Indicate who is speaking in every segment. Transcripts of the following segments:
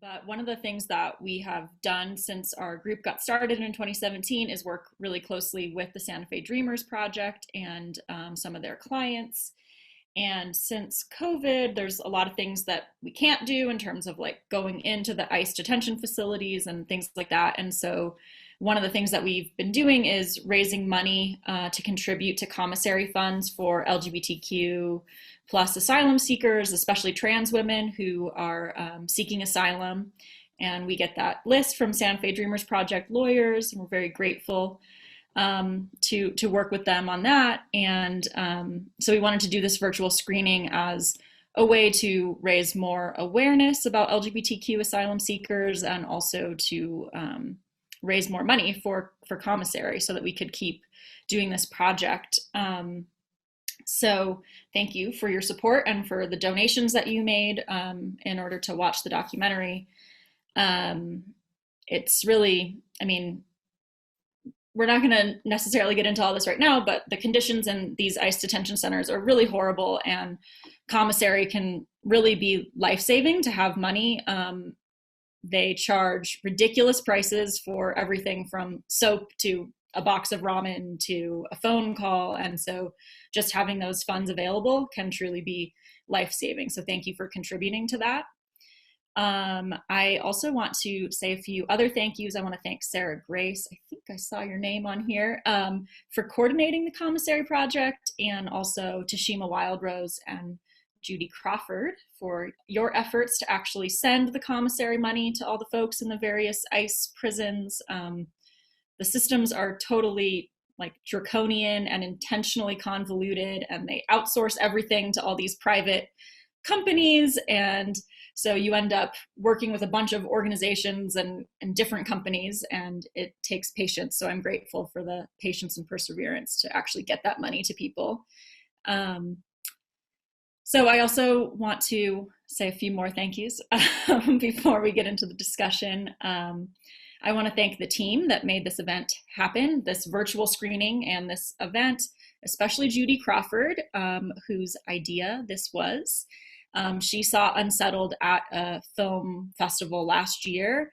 Speaker 1: But one of the things that we have done since our group got started in 2017 is work really closely with the Santa Fe Dreamers Project and some of their clients. And since COVID, there's a lot of things that we can't do in terms of like going into the ICE detention facilities and things like that. And so one of the things that we've been doing is raising money to contribute to commissary funds for LGBTQ plus asylum seekers, especially trans women who are seeking asylum. And we get that list from Santa Fe Dreamers Project lawyers, and we're very grateful to work with them on that. And so we wanted to do this virtual screening as a way to raise more awareness about LGBTQ asylum seekers, and also to raise more money for commissary so that we could keep doing this project. So thank you for your support and for the donations that you made in order to watch the documentary. It's really, I mean, we're not going to necessarily get into all this right now, but the conditions in these ICE detention centers are really horrible, and commissary can really be life-saving to have money. They charge ridiculous prices for everything from soap to a box of ramen to a phone call. And so just having those funds available can truly be life-saving. So thank you for contributing to that. I also want to say a few other thank yous. I want to thank Sarah Grace, I think I saw your name on here, for coordinating the commissary project, and also Tashima Wildrose and Judy Crawford for your efforts to actually send the commissary money to all the folks in the various ICE prisons. The systems are totally like draconian and intentionally convoluted, and they outsource everything to all these private companies. And so you end up working with a bunch of organizations and different companies, and it takes patience. So I'm grateful for the patience and perseverance to actually get that money to people. So I also want to say a few more thank yous before we get into the discussion. I want to thank the team that made this event happen, this virtual screening and this event, especially Judy Crawford, whose idea this was. She saw Unsettled at a film festival last year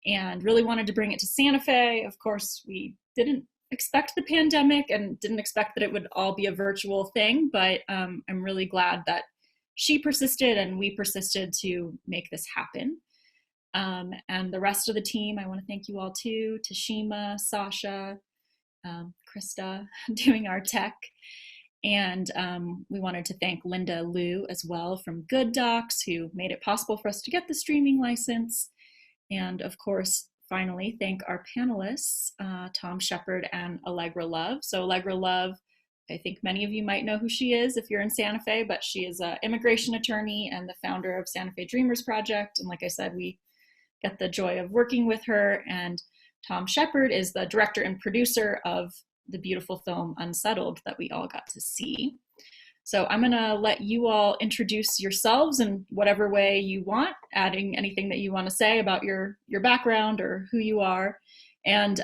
Speaker 1: and really wanted to bring it to Santa Fe. Of course, we didn't expect the pandemic and didn't expect that it would all be a virtual thing, but I'm really glad that she persisted and we persisted to make this happen. And the rest of the team, I want to thank you all too. Tashima, Sasha, Krista doing our tech. And we wanted to thank Linda Liu as well from Good Docs, who made it possible for us to get the streaming license. And of course, finally, thank our panelists, Tom Shepard and Allegra Love. So Allegra Love, I think many of you might know who she is if you're in Santa Fe, but she is an immigration attorney and the founder of Santa Fe Dreamers Project. And like I said, we get the joy of working with her. And Tom Shepard is the director and producer of the beautiful film Unsettled that we all got to see. So I'm gonna let you all introduce yourselves in whatever way you want, adding anything that you want to say about your background or who you are. And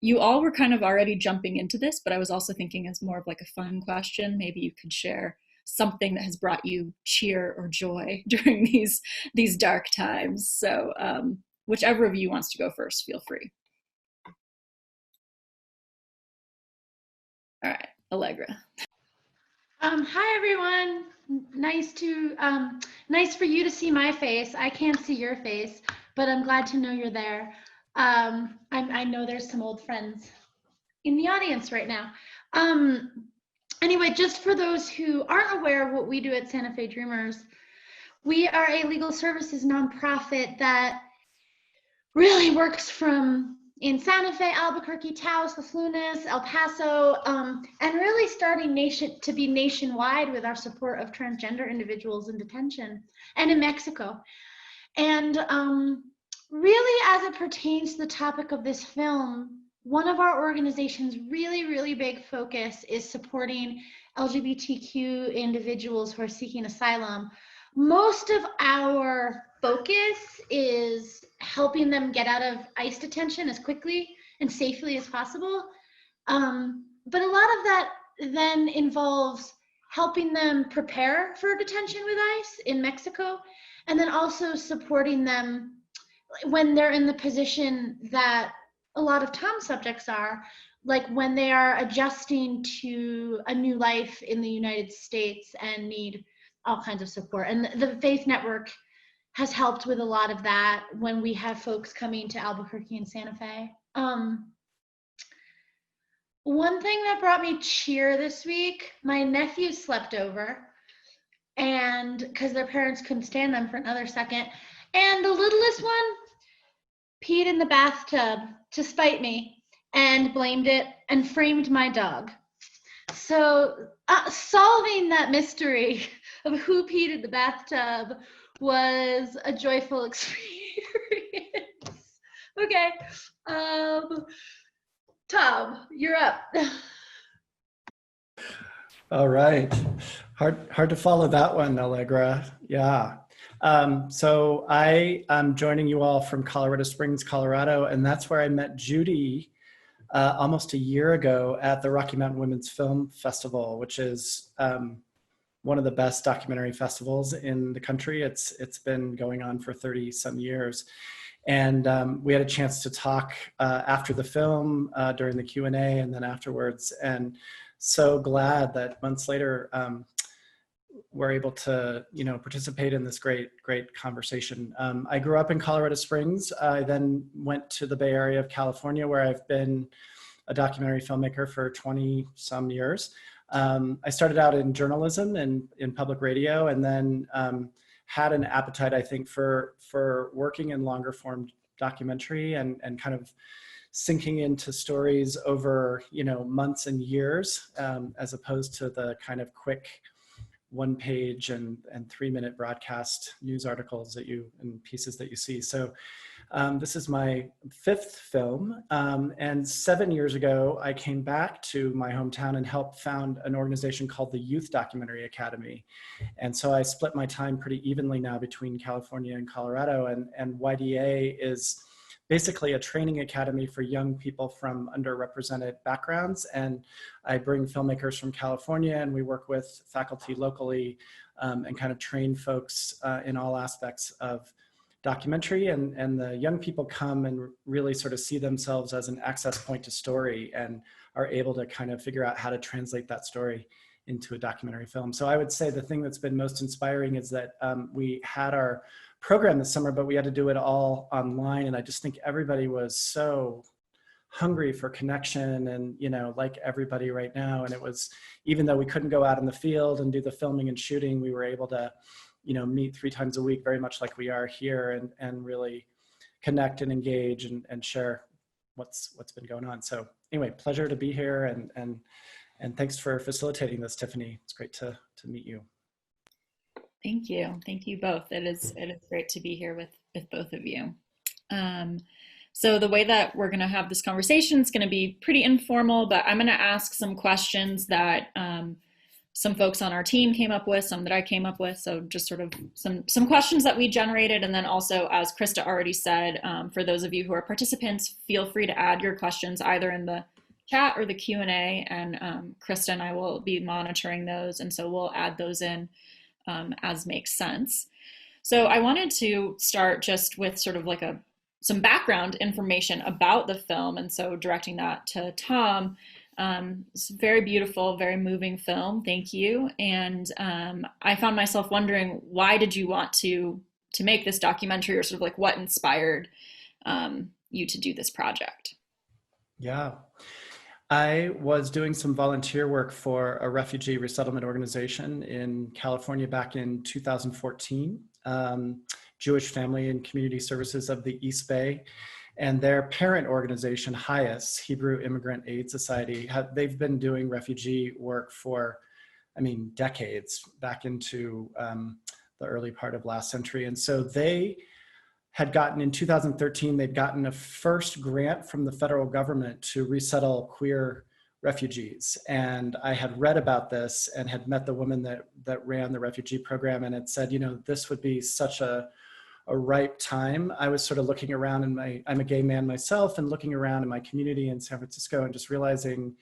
Speaker 1: you all were kind of already jumping into this, but I was also thinking as more of like a fun question. Maybe you could share something that has brought you cheer or joy during these dark times. So whichever of you wants to go first, feel free. All right, Allegra.
Speaker 2: Hi everyone. Nice for you to see my face. I can't see your face, but I'm glad to know you're there. I know there's some old friends in the audience right now. Anyway, just for those who aren't aware of what we do at Santa Fe Dreamers, we are a legal services nonprofit that really works in Santa Fe, Albuquerque, Taos, Las Lunas, El Paso, and really starting to be nationwide with our support of transgender individuals in detention, and in Mexico. And really, as it pertains to the topic of this film, one of our organization's really big focus is supporting LGBTQ individuals who are seeking asylum. Most of our focus is helping them get out of ICE detention as quickly and safely as possible. But a lot of that then involves helping them prepare for detention with ICE in Mexico, and then also supporting them when they're in the position that a lot of Tom's subjects are, like when they are adjusting to a new life in the United States and need all kinds of support. And the Faith Network has helped with a lot of that when we have folks coming to Albuquerque and Santa Fe. One thing that brought me cheer this week, my nephews slept over, and because their parents couldn't stand them for another second, and the littlest one peed in the bathtub to spite me and blamed it and framed my dog. So solving that mystery of who peed in the bathtub was a joyful experience. Okay. Tom, you're up.
Speaker 3: All right. Hard to follow that one, Allegra. Yeah. So I am joining you all from Colorado Springs, Colorado, and that's where I met Judy almost a year ago at the Rocky Mountain Women's Film Festival, which is one of the best documentary festivals in the country. It's been going on for 30 some years. And we had a chance to talk after the film, during the Q&A, and then afterwards. And so glad that months later, we're able to, participate in this great conversation. I grew up in Colorado Springs. I then went to the Bay Area of California, where I've been a documentary filmmaker for 20 some years. I started out in journalism and in public radio, and then had an appetite, I think, for working in longer form documentary and kind of sinking into stories over, months and years, as opposed to the kind of quick 1 page and 3-minute broadcast news articles and pieces that you see. So this is my 5th film. And 7 years ago, I came back to my hometown and helped found an organization called the Youth Documentary Academy. And so I split my time pretty evenly now between California and Colorado. And YDA is basically a training academy for young people from underrepresented backgrounds. And I bring filmmakers from California, and we work with faculty locally and kind of train folks in all aspects of documentary. And the young people come and really sort of see themselves as an access point to story and are able to kind of figure out how to translate that story into a documentary film. So I would say the thing that's been most inspiring is that we had our program this summer, but we had to do it all online. And I just think everybody was so hungry for connection and, like everybody right now. And it was, even though we couldn't go out in the field and do the filming and shooting, we were able to, meet 3 times a week, very much like we are here, and really connect and engage and share what's been going on. So anyway, pleasure to be here, and thanks for facilitating this, Tiffany. It's great to meet you.
Speaker 1: Thank you. Thank you both. It is great to be here with both of you. So the way that we're going to have this conversation is going to be pretty informal, but I'm going to ask some questions that some folks on our team came up with, some that I came up with. So just sort of some questions that we generated. And then also, as Krista already said, for those of you who are participants, feel free to add your questions either in the chat or the Q&A, and Krista and I will be monitoring those. And so we'll add those in as makes sense. So I wanted to start just with sort of like some background information about the film. And so directing that to Tom. It's a very beautiful, very moving film. Thank you. And I found myself wondering, why did you want to make this documentary, or sort of like what inspired you to do this project? Yeah.
Speaker 3: I was doing some volunteer work for a refugee resettlement organization in California back in 2014, Jewish Family and Community Services of the East Bay. And their parent organization, HIAS, Hebrew Immigrant Aid Society, they've been doing refugee work for, decades, back into the early part of last century. And so they had gotten, in 2013, they'd gotten a first grant from the federal government to resettle queer refugees. And I had read about this and had met the woman that ran the refugee program, and had said, this would be such a ripe time. I was sort of looking around I'm a gay man myself, and looking around in my community in San Francisco and just realizing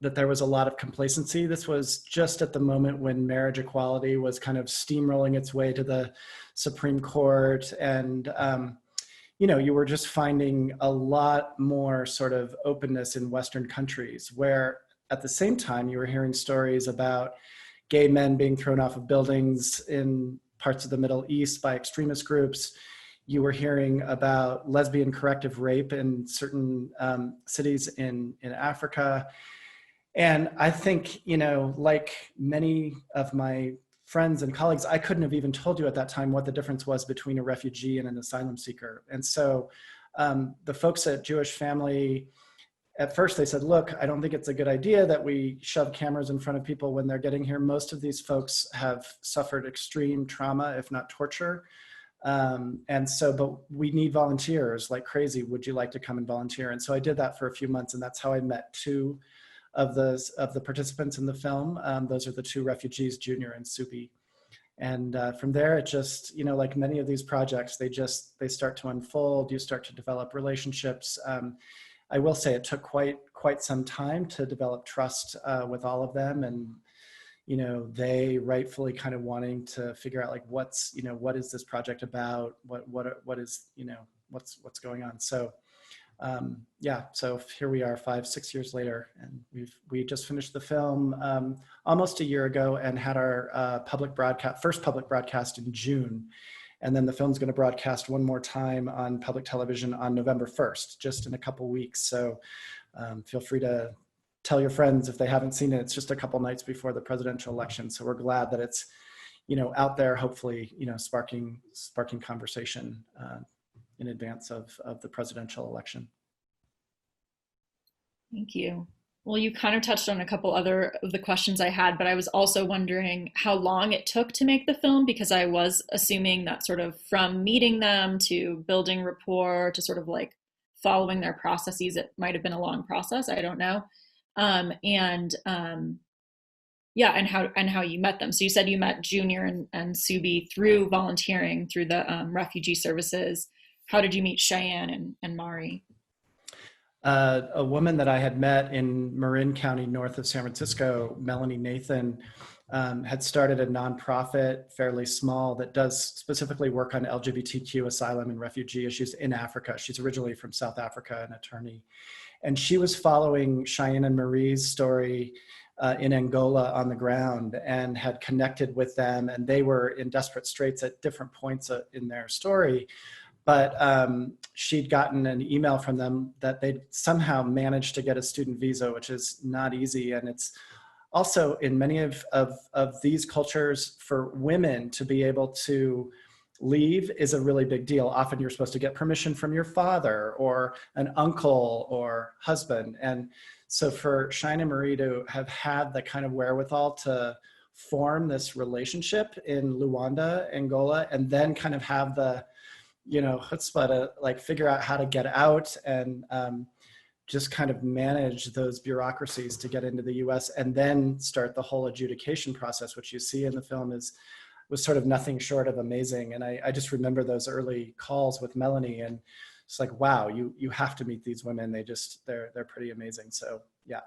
Speaker 3: that there was a lot of complacency. This was just at the moment when marriage equality was kind of steamrolling its way to the Supreme Court. And, you know, you were just finding a lot more sort of openness in Western countries, where at the same time you were hearing stories about gay men being thrown off of buildings in parts of the Middle East by extremist groups. You were hearing about lesbian corrective rape in certain cities in Africa. And I think, you know, like many of my friends and colleagues, I couldn't have even told you at that time what the difference was between a refugee and an asylum seeker. And so the folks at Jewish Family, at first they said, look, I don't think it's a good idea that we shove cameras in front of people when they're getting here. Most of these folks have suffered extreme trauma, if not torture. And so, but we need volunteers like crazy. Would you like to come and volunteer? And so I did that for a few months, and that's how I met two of the participants in the film. Those are the two refugees, Junior and Subi. And from there, it just, you know, like many of these projects, they start to unfold. You start to develop relationships. I will say it took quite some time to develop trust with all of them, and you know, they rightfully kind of wanting to figure out like what is this project about? What is, you know, what's going on? So yeah, so here we are 5-6 years later, and we just finished the film almost a year ago and had our first public broadcast in June. And then the film's going to broadcast one more time on public television on November 1st, just in a couple weeks. So feel free to tell your friends if they haven't seen it. It's just a couple nights before the presidential election. So we're glad that it's, you know, out there, hopefully, you know, sparking conversation in advance of the presidential election.
Speaker 1: Thank you. Well, you kind of touched on a couple other of the questions I had, but I was also wondering how long it took to make the film, because I was assuming that sort of from meeting them to building rapport to sort of like following their processes, it might have been a long process. I don't know. Yeah, and how you met them. So you said you met Junior and Subi through volunteering through the refugee services. How did you meet Cheyenne and Mari?
Speaker 3: A woman that I had met in Marin County, north of San Francisco, Melanie Nathan, had started a nonprofit, fairly small, that does specifically work on LGBTQ asylum and refugee issues in Africa. She's originally from South Africa, an attorney. And she was following Cheyenne and Marie's story in Angola on the ground, and had connected with them. And they were in desperate straits at different points in their story. But she'd gotten an email from them that they'd somehow managed to get a student visa, which is not easy. And it's also in many of these cultures, for women to be able to leave is a really big deal. Often you're supposed to get permission from your father or an uncle or husband. And so for Cheyenne and Marie to have had the kind of wherewithal to form this relationship in Luanda, Angola, and then kind of have the, you know, chutzpah to like figure out how to get out and just kind of manage those bureaucracies to get into the US, and then start the whole adjudication process, which you see in the film was sort of nothing short of amazing. And I just remember those early calls with Melanie, and it's like, wow, you have to meet these women. They're pretty amazing. So yeah.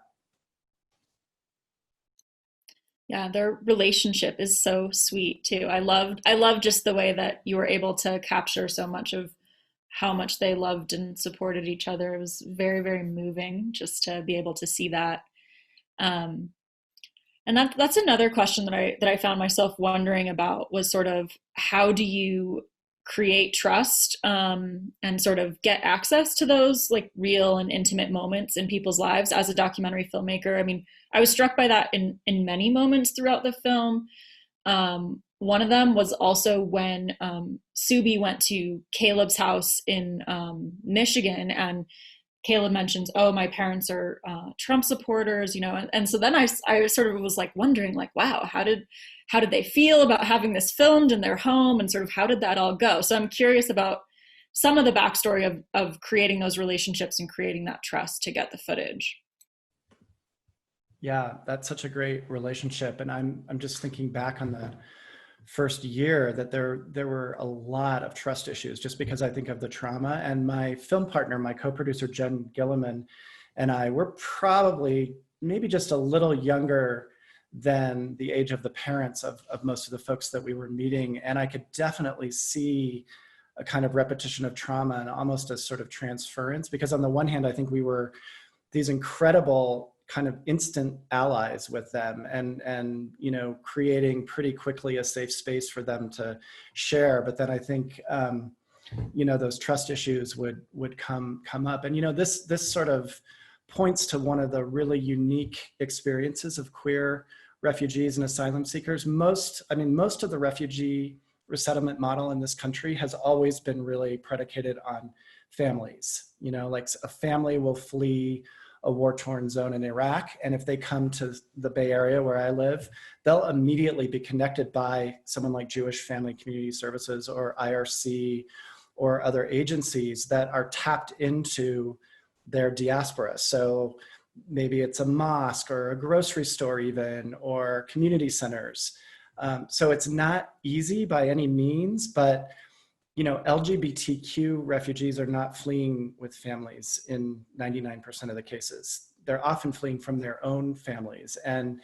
Speaker 1: Yeah, their relationship is so sweet too. I love just the way that you were able to capture so much of how much they loved and supported each other. It was very, very moving just to be able to see that. And that's another question that I found myself wondering about, was sort of how do you create trust and sort of get access to those like real and intimate moments in people's lives as a documentary filmmaker. I mean, I was struck by that in many moments throughout the film. One of them was also when Subi went to Caleb's house in Michigan, and Caleb mentions, oh, my parents are Trump supporters, you know, and so then I sort of was like wondering, like, wow, how did they feel about having this filmed in their home, and sort of how did that all go? So I'm curious about some of the backstory of creating those relationships and creating that trust to get the footage.
Speaker 3: Yeah, that's such a great relationship. And I'm just thinking back on the first year that there were a lot of trust issues, just because I think of the trauma. And my film partner, my co-producer, Jen Gilliman, and I were probably maybe just a little younger than the age of the parents of most of the folks that we were meeting. And I could definitely see a kind of repetition of trauma and almost a sort of transference, because on the one hand, I think we were these incredible kind of instant allies with them, and you know, creating pretty quickly a safe space for them to share. But then I think you know, those trust issues would come up. And you know, this sort of points to one of the really unique experiences of queer refugees and asylum seekers. Most of the refugee resettlement model in this country has always been really predicated on families. You know, like a family will flee a war-torn zone in Iraq, and if they come to the Bay Area where I live, they'll immediately be connected by someone like Jewish Family Community Services or IRC or other agencies that are tapped into their diaspora. So maybe it's a mosque or a grocery store even, or community centers. So it's not easy by any means, but you know, LGBTQ refugees are not fleeing with families in 99% of the cases. They're often fleeing from their own families. And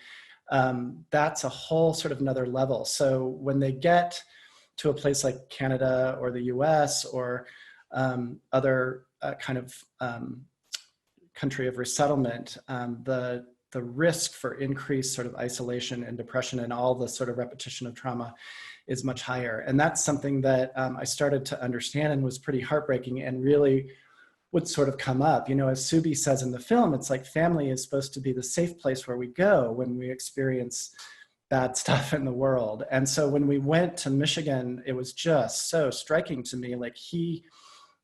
Speaker 3: that's a whole sort of another level. So when they get to a place like Canada or the US or other kind of country of resettlement, the risk for increased sort of isolation and depression and all the sort of repetition of trauma is much higher. And that's something that I started to understand and was pretty heartbreaking and really would sort of come up. You know, as Subi says in the film, it's like family is supposed to be the safe place where we go when we experience bad stuff in the world. And so when we went to Michigan, it was just so striking to me. Like he,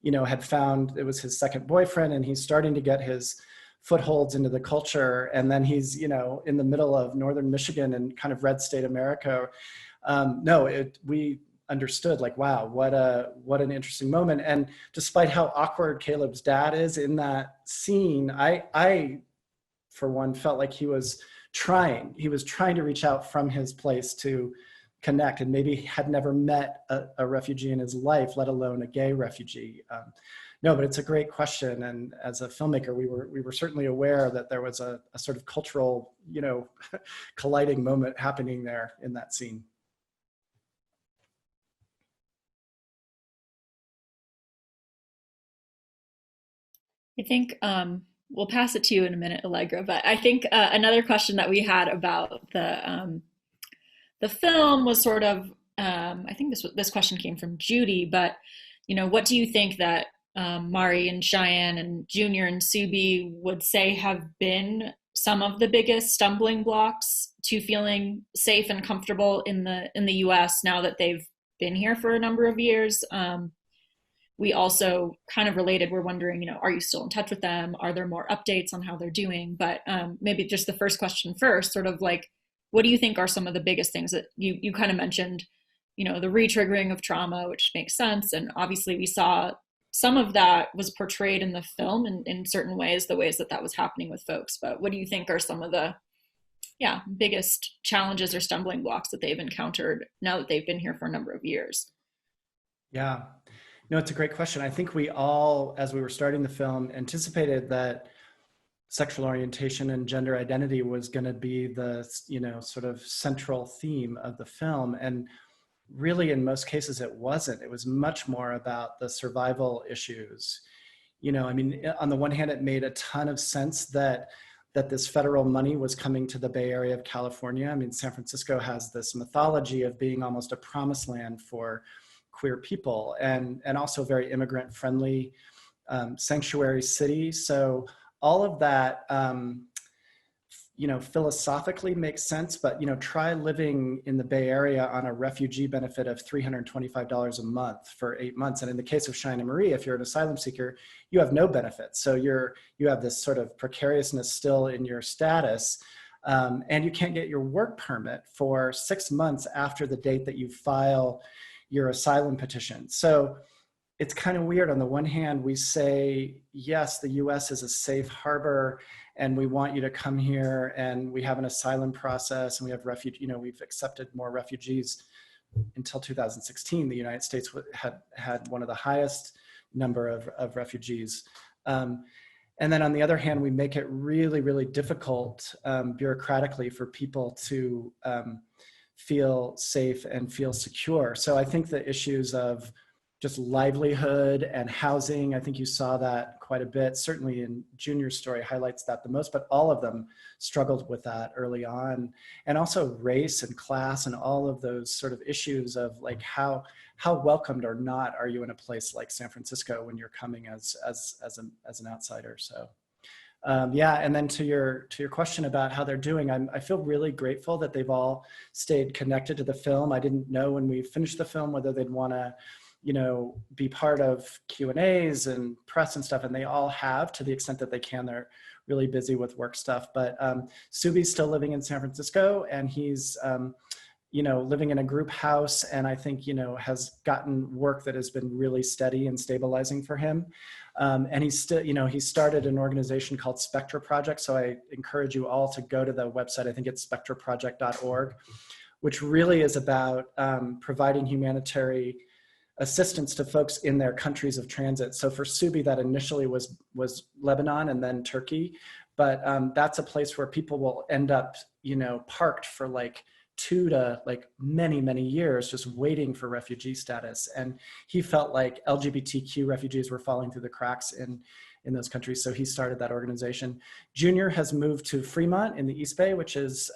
Speaker 3: you know, had found, it was his second boyfriend, and he's starting to get his footholds into the culture. And then he's, you know, in the middle of northern Michigan and kind of red state America. We understood, like, wow, what an interesting moment. And despite how awkward Caleb's dad is in that scene, I for one felt like he was trying to reach out from his place to connect, and maybe had never met a refugee in his life, let alone a gay refugee. No, but it's a great question. And as a filmmaker, we were certainly aware that there was a sort of cultural, you know, colliding moment happening there in that scene.
Speaker 1: I think we'll pass it to you in a minute, Allegra, but I think another question that we had about the film was sort of, I think this question came from Judy, but you know, what do you think that Mari and Cheyenne and Junior and Subi would say have been some of the biggest stumbling blocks to feeling safe and comfortable in the US now that they've been here for a number of years? We also kind of related, we're wondering, you know, are you still in touch with them? Are there more updates on how they're doing? But maybe just the first question first, sort of like, what do you think are some of the biggest things that you kind of mentioned, you know, the re-triggering of trauma, which makes sense. And obviously we saw some of that was portrayed in the film in certain ways, the ways that was happening with folks. But what do you think are some of the biggest challenges or stumbling blocks that they've encountered now that they've been here for a number of years?
Speaker 3: Yeah. No, it's a great question. I think we all, as we were starting the film, anticipated that sexual orientation and gender identity was going to be the, you know, sort of central theme of the film. And really, in most cases, it wasn't. It was much more about the survival issues. You know, I mean, on the one hand, it made a ton of sense that this federal money was coming to the Bay Area of California. I mean, San Francisco has this mythology of being almost a promised land for queer people, and also very immigrant friendly sanctuary city. So all of that, you know, philosophically makes sense, but, you know, try living in the Bay Area on a refugee benefit of $325 a month for 8 months. And in the case of Cheyenne and Marie, if you're an asylum seeker, you have no benefits. So you have this sort of precariousness still in your status, and you can't get your work permit for 6 months after the date that you file your asylum petition. So it's kind of weird. On the one hand, we say, yes, the US is a safe harbor and we want you to come here, and we have an asylum process, and we have we've accepted more refugees. Until 2016, the United States had one of the highest number of refugees. And then on the other hand, we make it really, really difficult bureaucratically for people to feel safe and feel secure. So I think the issues of just livelihood and housing, I think you saw that quite a bit. Certainly in Junior's story highlights that the most, but all of them struggled with that early on. And also race and class and all of those sort of issues of like how welcomed or not are you in a place like San Francisco when you're coming as an outsider. So yeah, and then to your question about how they're doing, I feel really grateful that they've all stayed connected to the film. I didn't know when we finished the film whether they'd want to, you know, be part of Q&As and press and stuff, and they all have to the extent that they can. They're really busy with work stuff, but Subi's still living in San Francisco, and he's you know, living in a group house, and I think, you know, has gotten work that has been really steady and stabilizing for him. And he's still, you know, he started an organization called Spectra Project. So I encourage you all to go to the website. I think it's spectraproject.org, which really is about providing humanitarian assistance to folks in their countries of transit. So for Subi, that initially was Lebanon and then Turkey, but that's a place where people will end up, you know, parked for like 2 to like many years just waiting for refugee status. And he felt like LGBTQ refugees were falling through the cracks in those countries. So he started that organization. Junior has moved to Fremont in the East Bay, which is,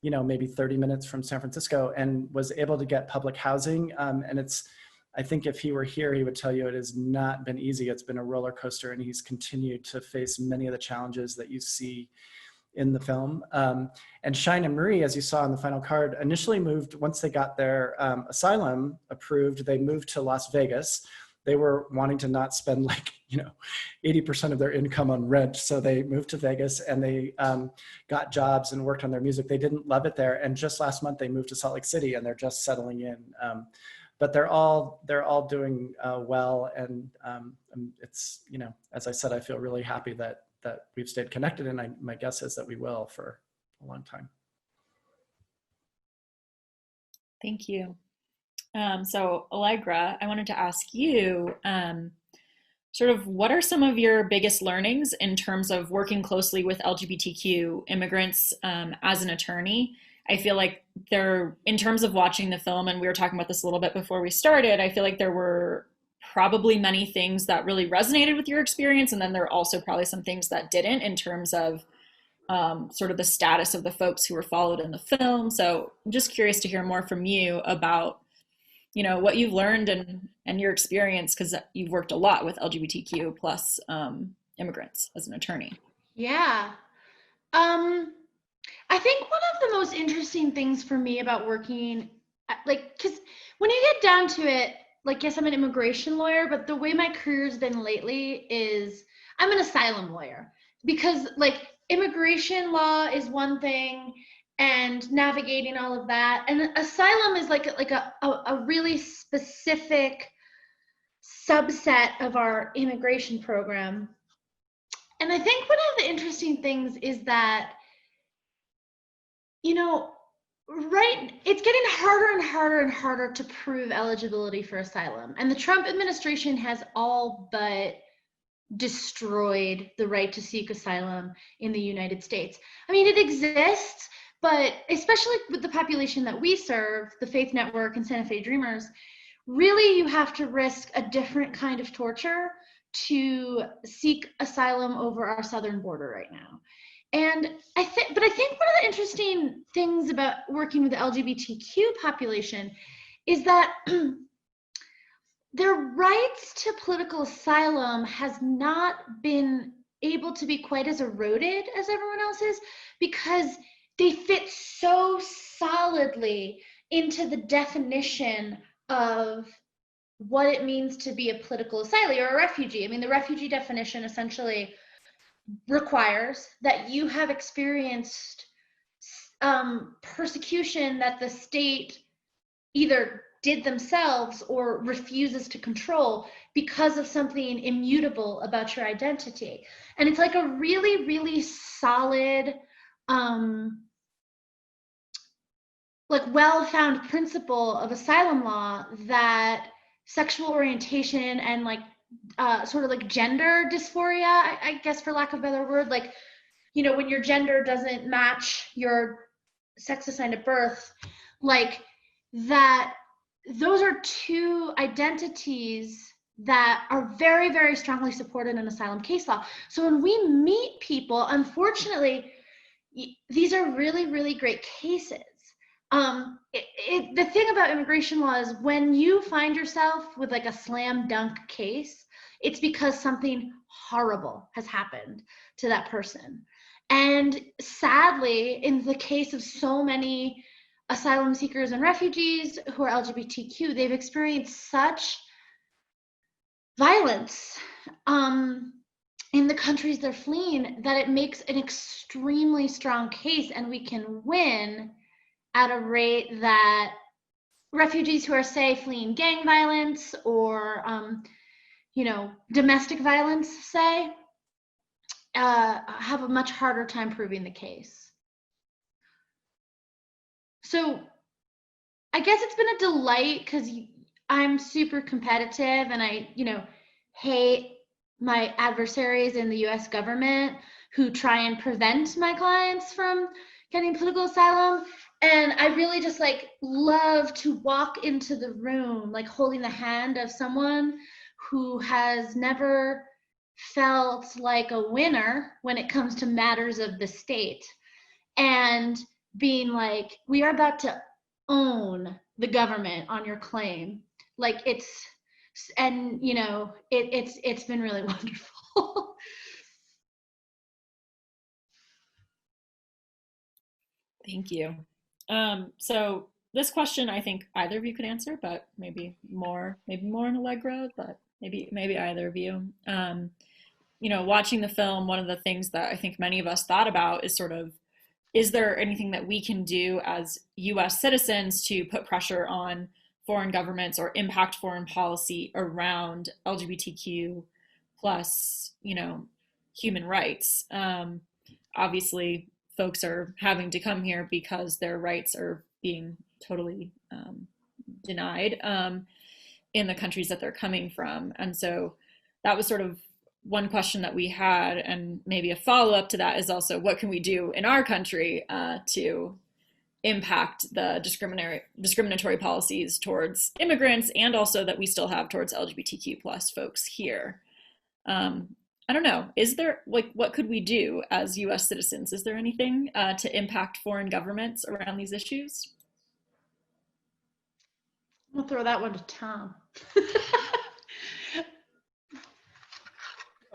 Speaker 3: you know, maybe 30 minutes from San Francisco, and was able to get public housing. And it's, I think if he were here, he would tell you it has not been easy. It's been a roller coaster, and he's continued to face many of the challenges that you see in the film. And Shine and Marie, as you saw in the final card, initially moved, once they got their asylum approved, they moved to Las Vegas. They were wanting to not spend like, you know, 80% of their income on rent. So they moved to Vegas, and they got jobs and worked on their music. They didn't love it there. And just last month they moved to Salt Lake City, and they're just settling in. But they're all doing well. And it's, you know, as I said, I feel really happy that we've stayed connected, and my guess is that we will for a long time.
Speaker 1: Thank you. So Allegra, I wanted to ask you, sort of what are some of your biggest learnings in terms of working closely with LGBTQ immigrants as an attorney? I feel like in terms of watching the film, and we were talking about this a little bit before we started, I feel like there were probably many things that really resonated with your experience, and then there are also probably some things that didn't in terms of sort of the status of the folks who were followed in the film. So I'm just curious to hear more from you about, you know, what you've learned and your experience, because you've worked a lot with LGBTQ plus immigrants as an attorney.
Speaker 2: Yeah. I think one of the most interesting things for me about working, like, because when you get down to it, like, yes, I'm an immigration lawyer, but the way my career's been lately is I'm an asylum lawyer, because like immigration law is one thing and navigating all of that, and asylum is like a really specific subset of our immigration program. And I think one of the interesting things is that, you know, it's getting harder and harder and harder to prove eligibility for asylum. And the Trump administration has all but destroyed the right to seek asylum in the United States. I mean, it exists, but especially with the population that we serve, the Faith Network and Santa Fe Dreamers, really you have to risk a different kind of torture to seek asylum over our southern border right now. And I think one of the interesting things about working with the LGBTQ population is that their rights to political asylum has not been able to be quite as eroded as everyone else's, because they fit so solidly into the definition of what it means to be a political asylee or a refugee. I mean, the refugee definition essentially requires that you have experienced persecution that the state either did themselves or refuses to control because of something immutable about your identity. And it's like a really, really solid, like well-found principle of asylum law that sexual orientation and like sort of like gender dysphoria, I guess, for lack of a better word, like, you know, when your gender doesn't match your sex assigned at birth, like that, those are two identities that are very, very strongly supported in asylum case law. So when we meet people, unfortunately, these are really, really great cases. The thing about immigration law is when you find yourself with like a slam dunk case, it's because something horrible has happened to that person. And sadly, in the case of so many asylum seekers and refugees who are LGBTQ, they've experienced such violence in the countries they're fleeing that it makes an extremely strong case, and we can win at a rate that refugees who are, say, fleeing gang violence or you know, domestic violence, say, have a much harder time proving the case. So I guess it's been a delight because I'm super competitive and I, you know, hate my adversaries in the US government who try and prevent my clients from getting political asylum. And I really just like love to walk into the room, like holding the hand of someone who has never felt like a winner when it comes to matters of the state, and being like, we are about to own the government on your claim. Like it's, and you know, it's been really wonderful.
Speaker 1: Thank you. So this question, I think either of you could answer, but maybe more in Allegra, but maybe either of you. You know, watching the film, one of the things that I think many of us thought about is sort of, is there anything that we can do as US citizens to put pressure on foreign governments or impact foreign policy around LGBTQ plus, you know, human rights? Obviously, folks are having to come here because their rights are being totally denied in the countries that they're coming from. And so that was sort of one question that we had, and maybe a follow-up to that is also, what can we do in our country to impact the discriminatory policies towards immigrants, and also that we still have towards LGBTQ plus folks here? I don't know, is there, like, what could we do as US citizens? Is there anything to impact foreign governments around these issues?
Speaker 2: I'll throw that one to Tom.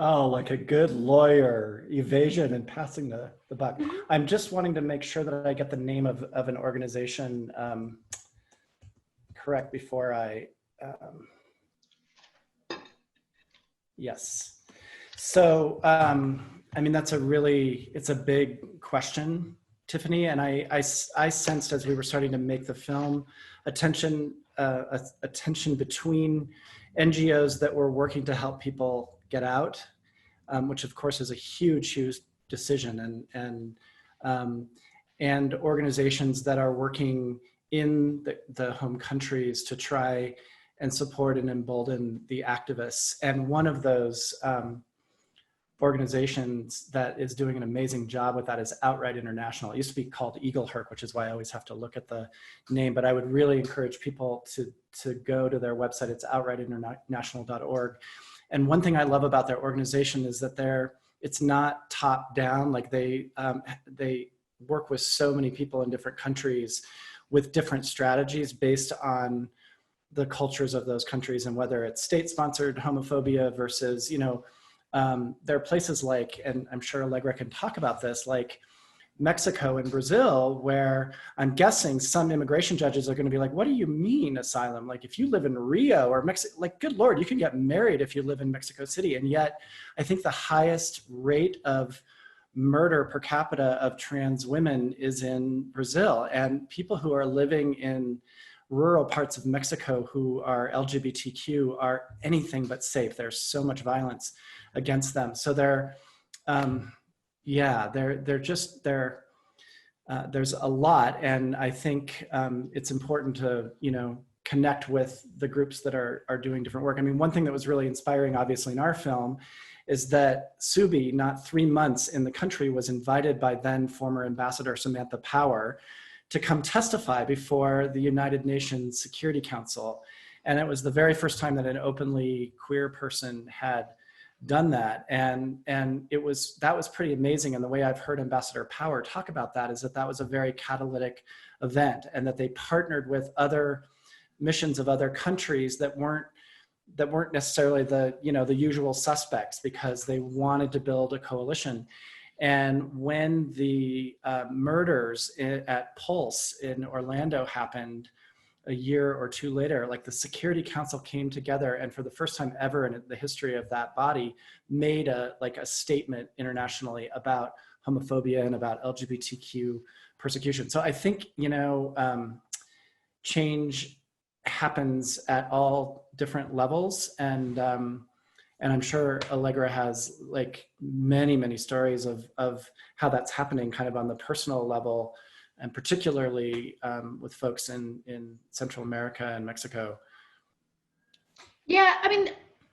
Speaker 3: Oh, like a good lawyer, evasion and passing the buck. I'm just wanting to make sure that I get the name of an organization correct before I, yes. So, I mean, that's it's a big question, Tiffany. And I sensed as we were starting to make the film, a tension between NGOs that were working to help people get out, which of course is a huge decision, and organizations that are working in the home countries to try and support and embolden the activists. And one of those organizations that is doing an amazing job with that is Outright International. It used to be called Eagle Herc, which is why I always have to look at the name, but I would really encourage people to go to their website. It's outrightinternational.org. And one thing I love about their organization is that it's not top down. Like they work with so many people in different countries with different strategies based on the cultures of those countries, and whether it's state-sponsored homophobia versus, you know, there are places like, and I'm sure Allegra can talk about this, like Mexico and Brazil, where I'm guessing some immigration judges are going to be like, what do you mean asylum? Like if you live in Rio or Mexico, like good Lord, you can get married if you live in Mexico City. And yet I think the highest rate of murder per capita of trans women is in Brazil, and people who are living in rural parts of Mexico who are LGBTQ are anything but safe. There's so much violence against them. So there's a lot. And I think it's important to, you know, connect with the groups that are doing different work. I mean, one thing that was really inspiring, obviously, in our film is that Subi, not 3 months in the country, was invited by then former Ambassador Samantha Power to come testify before the United Nations Security Council. And it was the very first time that an openly queer person had done that. And that was pretty amazing. And the way I've heard Ambassador Power talk about that is that that was a very catalytic event, and that they partnered with other missions of other countries that weren't necessarily the usual suspects, because they wanted to build a coalition. And when the murders at Pulse in Orlando happened a year or two later, like, the Security Council came together and for the first time ever in the history of that body made a statement internationally about homophobia and about LGBTQ persecution. So I think, change happens at all different levels. And I'm sure Allegra has like many stories of how that's happening kind of on the personal level, and particularly with folks in Central America and Mexico.
Speaker 2: Yeah, I mean,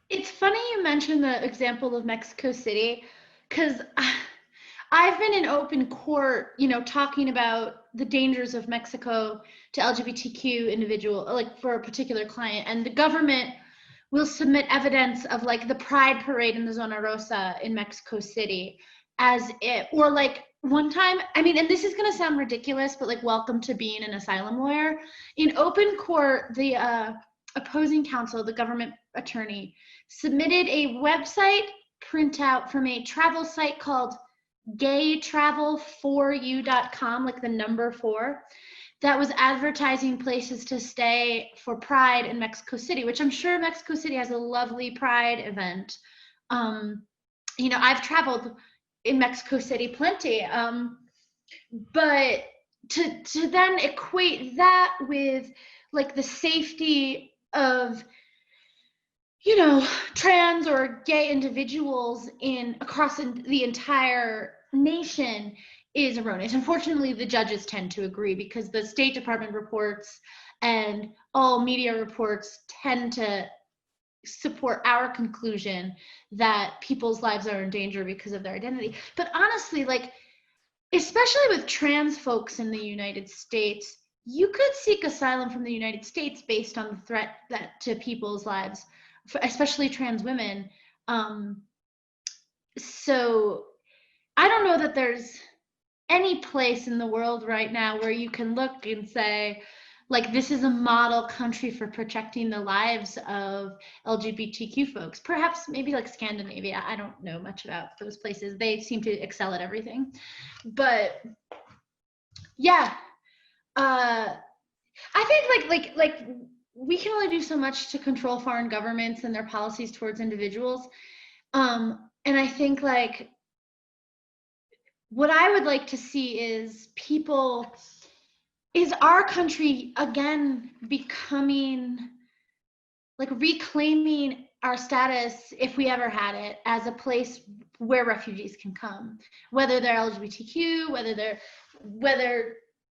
Speaker 2: it's funny you mentioned the example of Mexico City, because I've been in open court, talking about the dangers of Mexico to LGBTQ individual, like for a particular client, and the government will submit evidence of like the Pride Parade in the Zona Rosa in Mexico City or like one time, I mean, and this is going to sound ridiculous, but like, welcome to being an asylum lawyer. In open court, the opposing counsel, the government attorney, submitted a website printout from a travel site called gaytravel4u.com, like the number 4, that was advertising places to stay for Pride in Mexico City, which I'm sure Mexico City has a lovely Pride event. I've traveled in Mexico City plenty, but to then equate that with like the safety of trans or gay individuals across the entire nation is erroneous. Unfortunately, the judges tend to agree, because the State Department reports and all media reports tend to support our conclusion that people's lives are in danger because of their identity. But honestly, like, especially with trans folks in the United States, you could seek asylum from the United States based on the threat to people's lives, especially trans women. So I don't know that there's any place in the world right now where you can look and say, like, this is a model country for protecting the lives of LGBTQ folks. Perhaps maybe like Scandinavia. I don't know much about those places. They seem to excel at everything. But yeah, I think like we can only do so much to control foreign governments and their policies towards individuals. And I think like what I would like to see is our country again becoming, like, reclaiming our status, if we ever had it, as a place where refugees can come, whether they're LGBTQ, whether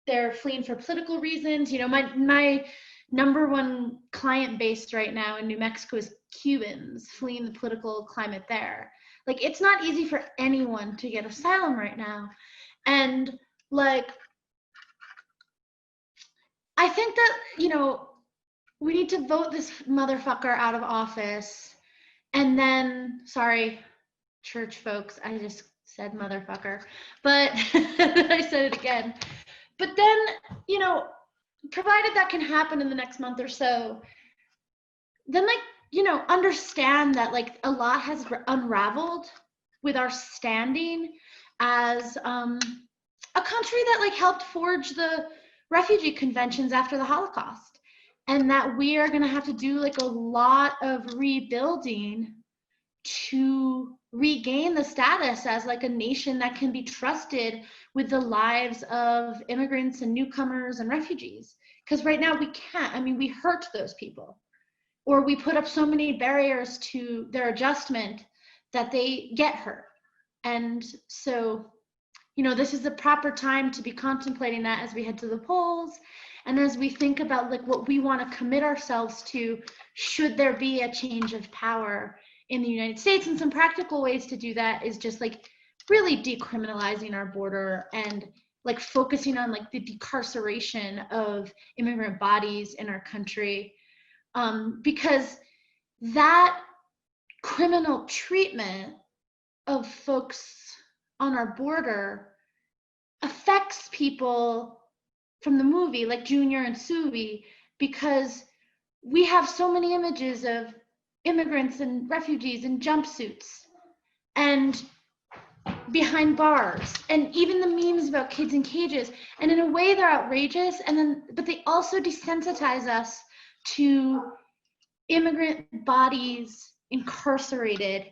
Speaker 2: they're fleeing for political reasons. My number one client base right now in New Mexico is Cubans fleeing the political climate there. Like, it's not easy for anyone to get asylum right now. And like, I think that, we need to vote this motherfucker out of office. And then, sorry, church folks, I just said motherfucker, but I said it again. But then, provided that can happen in the next month or so, then understand that like a lot has unraveled with our standing as a country that like helped forge the refugee conventions after the Holocaust, and that we are going to have to do like a lot of rebuilding to regain the status as like a nation that can be trusted with the lives of immigrants and newcomers and refugees. Because right now we can't. I mean, we hurt those people, or we put up so many barriers to their adjustment that they get hurt. And so, this is the proper time to be contemplating that as we head to the polls, and as we think about like what we want to commit ourselves to, should there be a change of power in the United States. And some practical ways to do that is just like really decriminalizing our border and like focusing on like the decarceration of immigrant bodies in our country, because that criminal treatment of folks on our border affects people from the movie like Junior and Suvi, because we have so many images of immigrants and refugees in jumpsuits and behind bars, and even the memes about kids in cages, and in a way they're outrageous, and then but they also desensitize us to immigrant bodies incarcerated.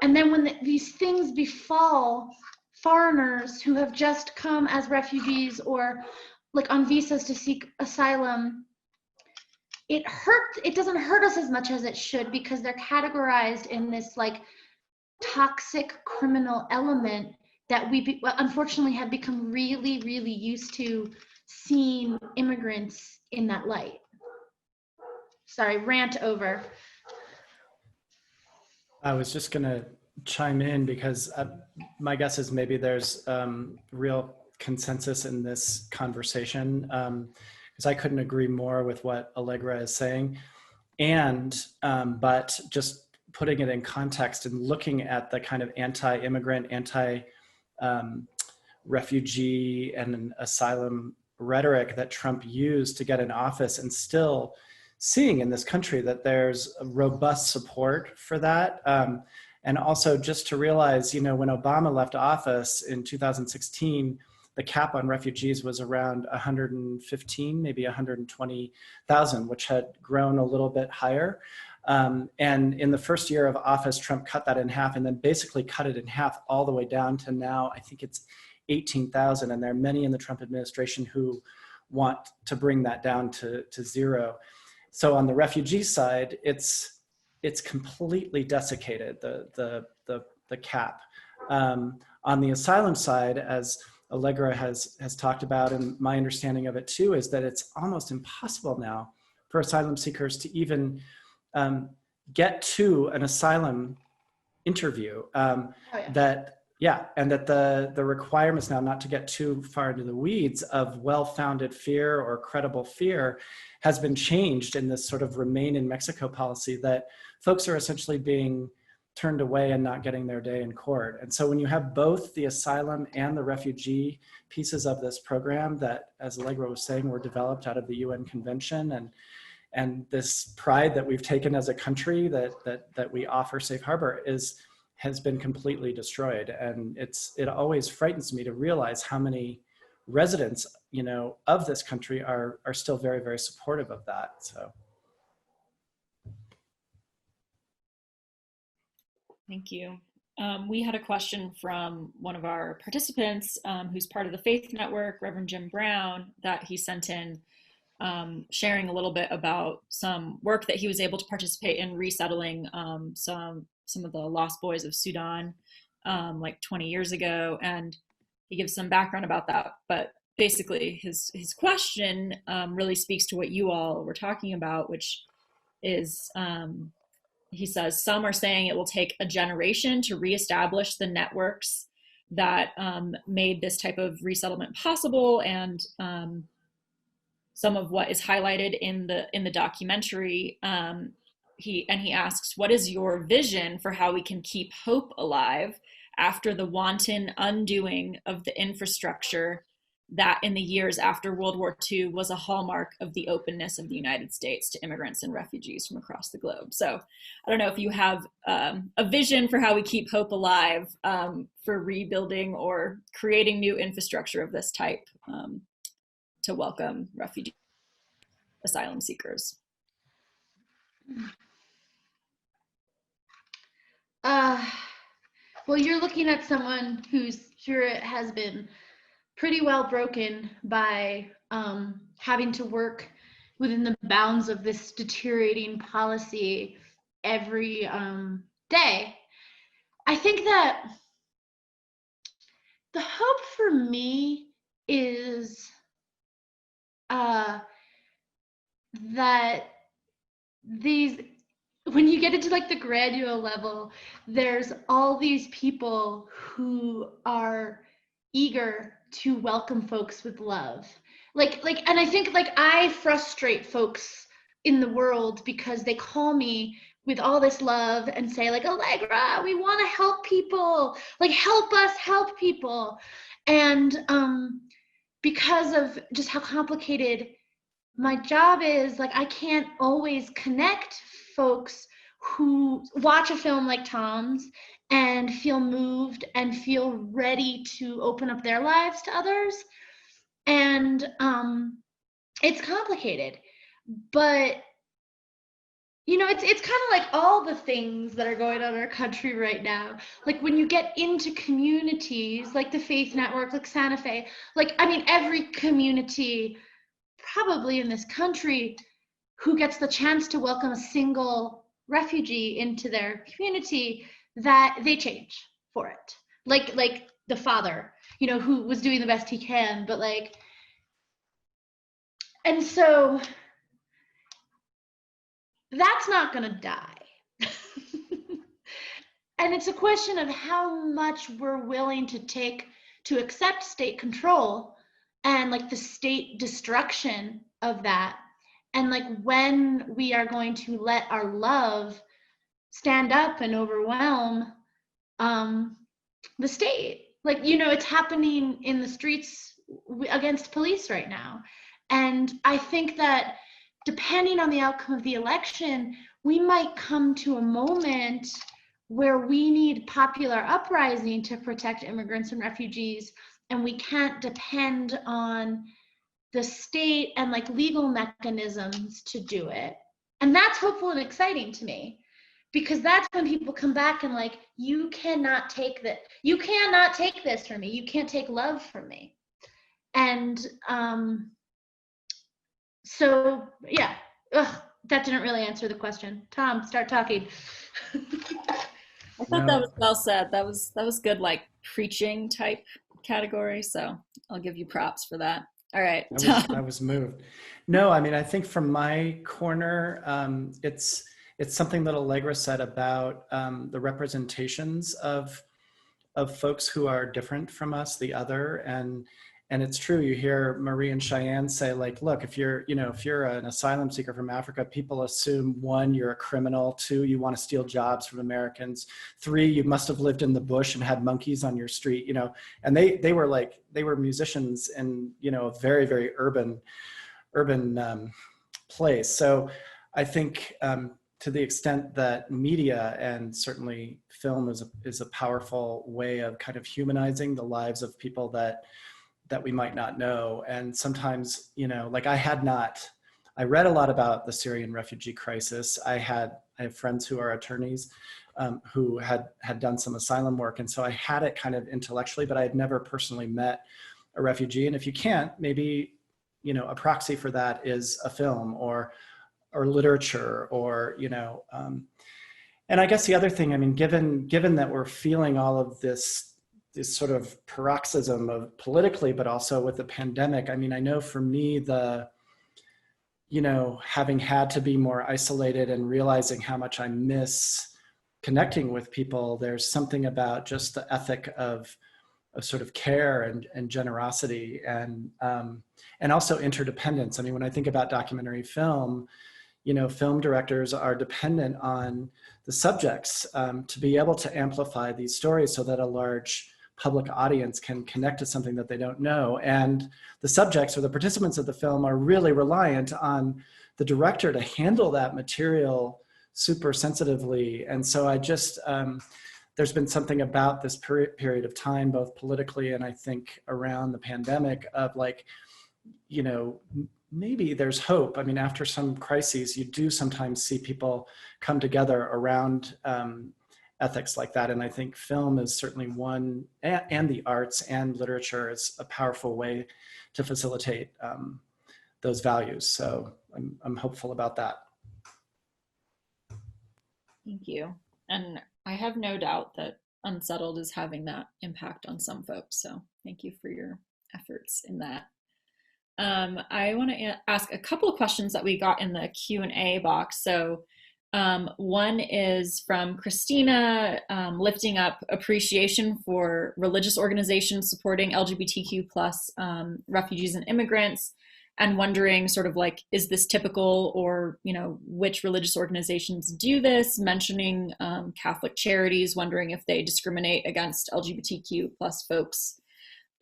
Speaker 2: And then when these things befall foreigners who have just come as refugees or like on visas to seek asylum, it doesn't hurt us as much as it should, because they're categorized in this like toxic criminal element that we unfortunately have become really, really used to seeing immigrants in that light. Sorry, rant over.
Speaker 3: I was just going to chime in because my guess is maybe there's real consensus in this conversation, because I couldn't agree more with what Allegra is saying. And, but just putting it in context and looking at the kind of anti-immigrant, anti-refugee and asylum rhetoric that Trump used to get in office, and still seeing in this country that there's a robust support for that. And also just to realize, you know, when Obama left office in 2016, the cap on refugees was around 115, maybe 120,000, which had grown a little bit higher. And in the first year of office, Trump cut that in half, and then basically cut it in half all the way down to now, I think it's 18,000. And there are many in the Trump administration who want to bring that down to zero. So on the refugee side, it's completely desiccated, the cap. On the asylum side, as Allegra has talked about, and my understanding of it too, is that it's almost impossible now for asylum seekers to even get to an asylum interview. And that the requirements now, not to get too far into the weeds, of well-founded fear or credible fear has been changed in this sort of remain in Mexico policy, that folks are essentially being turned away and not getting their day in court. And so when you have both the asylum and the refugee pieces of this program that, as Allegra was saying, were developed out of the UN Convention, and this pride that we've taken as a country that we offer safe harbor has been completely destroyed. And it always frightens me to realize how many residents, you know, of this country are still very, very supportive of that. So.
Speaker 1: Thank you. We had a question from one of our participants who's part of the Faith Network, Reverend Jim Brown, that he sent in, sharing a little bit about some work that he was able to participate in resettling some of the lost boys of Sudan like 20 years ago. And he gives some background about that. But basically his question really speaks to what you all were talking about, which is, he says, some are saying it will take a generation to reestablish the networks that made this type of resettlement possible. And some of what is highlighted in the documentary, he asks, what is your vision for how we can keep hope alive after the wanton undoing of the infrastructure that in the years after World War II was a hallmark of the openness of the United States to immigrants and refugees from across the globe? So I don't know if you have a vision for how we keep hope alive for rebuilding or creating new infrastructure of this type to welcome refugee asylum seekers.
Speaker 2: Well, you're looking at someone whose spirit has been pretty well broken by having to work within the bounds of this deteriorating policy every day. I think that the hope for me is that these, when you get into like the granular level, there's all these people who are eager to welcome folks with love. And I think like I frustrate folks in the world because they call me with all this love and say like, Allegra, we want to help people, like help us help people. And because of just how complicated my job is, like I can't always connect folks who watch a film like Tom's and feel moved and feel ready to open up their lives to others. And it's complicated, but you know, it's kind of like all the things that are going on in our country right now. Like when you get into communities like the Faith Network, like Santa Fe, like I mean, every community probably in this country who gets the chance to welcome a single refugee into their community, that they change for it. Like the father, you know, who was doing the best he can, but like, and so that's not gonna die. And it's a question of how much we're willing to take to accept state control and like the state destruction of that, and like when we are going to let our love stand up and overwhelm the state. Like, you know, it's happening in the streets against police right now. And I think that depending on the outcome of the election, we might come to a moment where we need popular uprising to protect immigrants and refugees, and we can't depend on the state and like legal mechanisms to do it. And that's hopeful and exciting to me, because that's when people come back and like, you cannot take that, you cannot take this from me, you can't take love from me. And so yeah. That didn't really answer the question. Tom, start talking.
Speaker 1: I thought that was well said. That was good, like preaching type category. So I'll give you props for that. All right.
Speaker 3: I was moved. No, I mean, I think from my corner, it's something that Allegra said about the representations of folks who are different from us, the other, and it's true. You hear Marie and Cheyenne say, like, look, if you're an asylum seeker from Africa, people assume 1, you're a criminal, 2, you want to steal jobs from Americans, 3, you must have lived in the bush and had monkeys on your street, you know. And they were musicians in, you know, a very, very urban place. So I think to the extent that media and certainly film is a powerful way of kind of humanizing the lives of people that we might not know. And sometimes, you know, like I read a lot about the Syrian refugee crisis. I have friends who are attorneys who had done some asylum work. And so I had it kind of intellectually, but I had never personally met a refugee. And if you can't, maybe, you know, a proxy for that is a film or literature, or, you know, and I guess the other thing, I mean, given that we're feeling all of this sort of paroxysm of politically, but also with the pandemic, I mean, I know for me, you know, having had to be more isolated and realizing how much I miss connecting with people, there's something about just the ethic of sort of care and generosity and also interdependence. I mean, when I think about documentary film, you know, film directors are dependent on the subjects to be able to amplify these stories so that a large public audience can connect to something that they don't know. And the subjects or the participants of the film are really reliant on the director to handle that material super sensitively. And so I just, there's been something about this period of time, both politically and I think around the pandemic, of like, you know, maybe there's hope. I mean, after some crises, you do sometimes see people come together around ethics like that. And I think film is certainly one, and the arts and literature is a powerful way to facilitate those values. So I'm hopeful about that.
Speaker 1: Thank you. And I have no doubt that Unsettled is having that impact on some folks. So thank you for your efforts in that. I want to ask a couple of questions that we got in the Q&A box. So one is from Christina, lifting up appreciation for religious organizations supporting LGBTQ plus refugees and immigrants, and wondering sort of like, is this typical, or, you know, which religious organizations do this, mentioning Catholic Charities, wondering if they discriminate against LGBTQ plus folks.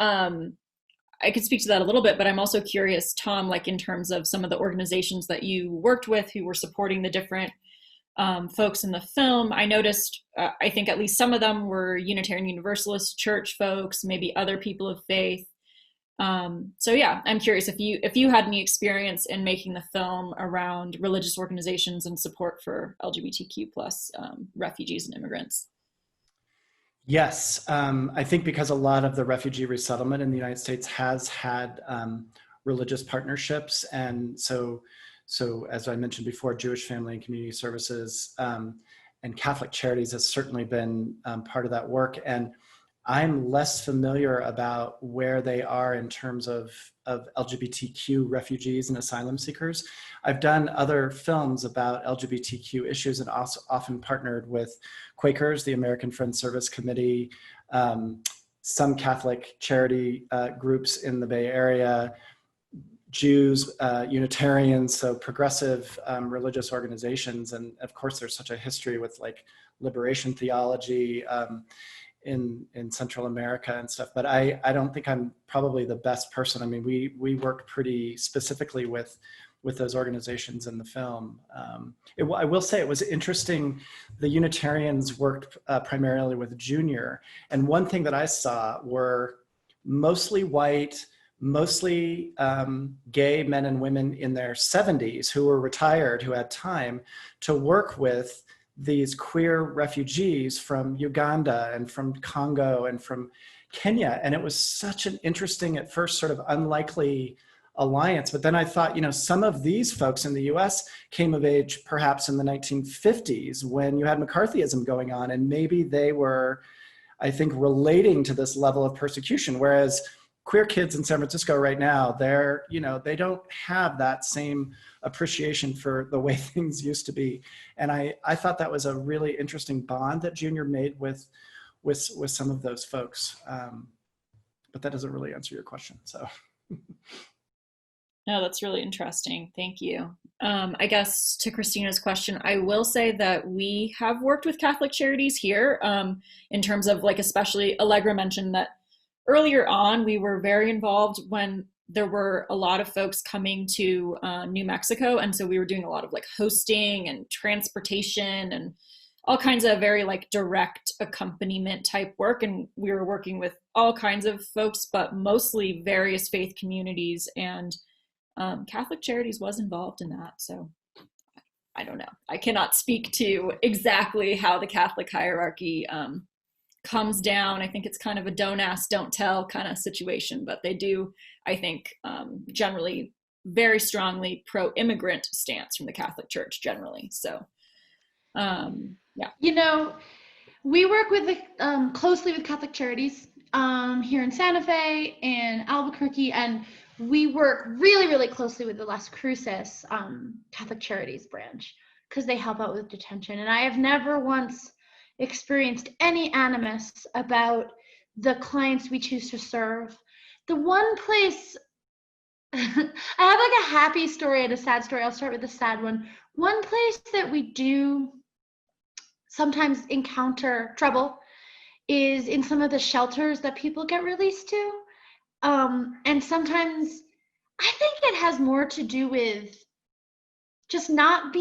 Speaker 1: I could speak to that a little bit, but I'm also curious, Tom, like in terms of some of the organizations that you worked with who were supporting the different folks in the film. I noticed, I think at least some of them were Unitarian Universalist church folks, maybe other people of faith. So yeah, I'm curious if you had any experience in making the film around religious organizations and support for LGBTQ plus refugees and immigrants.
Speaker 3: Yes, I think because a lot of the refugee resettlement in the United States has had religious partnerships, and so as I mentioned before, Jewish Family and Community Services and Catholic Charities has certainly been part of that work. And I'm less familiar about where they are in terms of LGBTQ refugees and asylum seekers. I've done other films about LGBTQ issues and also often partnered with Quakers, the American Friends Service Committee, some Catholic charity groups in the Bay Area, Jews, Unitarians, so progressive religious organizations. And of course, there's such a history with like liberation theology in Central America and stuff. But I don't think I'm probably the best person. I mean, we work pretty specifically with those organizations in the film. I will say it was interesting. The Unitarians worked primarily with Junior. And one thing that I saw were mostly white, mostly gay men and women in their 70s who were retired, who had time to work with these queer refugees from Uganda and from Congo and from Kenya. And it was such an interesting, at first, sort of unlikely alliance. But then I thought, you know, some of these folks in the US came of age perhaps in the 1950s when you had McCarthyism going on, and maybe they were, I think, relating to this level of persecution. Whereas queer kids in San Francisco right now, they're, you know, they don't have that same appreciation for the way things used to be. And I thought that was a really interesting bond that Junior made with some of those folks. But that doesn't really answer your question, so.
Speaker 1: No, that's really interesting. Thank you. I guess to Christina's question, I will say that we have worked with Catholic Charities here in terms of, like, especially Allegra mentioned that earlier on, we were very involved when there were a lot of folks coming to New Mexico. And so we were doing a lot of like hosting and transportation and all kinds of very like direct accompaniment type work. And we were working with all kinds of folks, but mostly various faith communities, and Catholic Charities was involved in that. So I don't know. I cannot speak to exactly how the Catholic hierarchy comes down. I think it's kind of a don't ask, don't tell kind of situation, but they do, I think, generally very strongly pro-immigrant stance from the Catholic Church generally. So, yeah.
Speaker 2: You know, we work with closely with Catholic Charities here in Santa Fe and Albuquerque, and we work really, really closely with the Las Cruces Catholic Charities branch because they help out with detention. And I have never once experienced any animus about the clients we choose to serve. The one place, I have like a happy story and a sad story. I'll start with the sad one. One place that we do sometimes encounter trouble is in some of the shelters that people get released to. And sometimes I think it has more to do with just not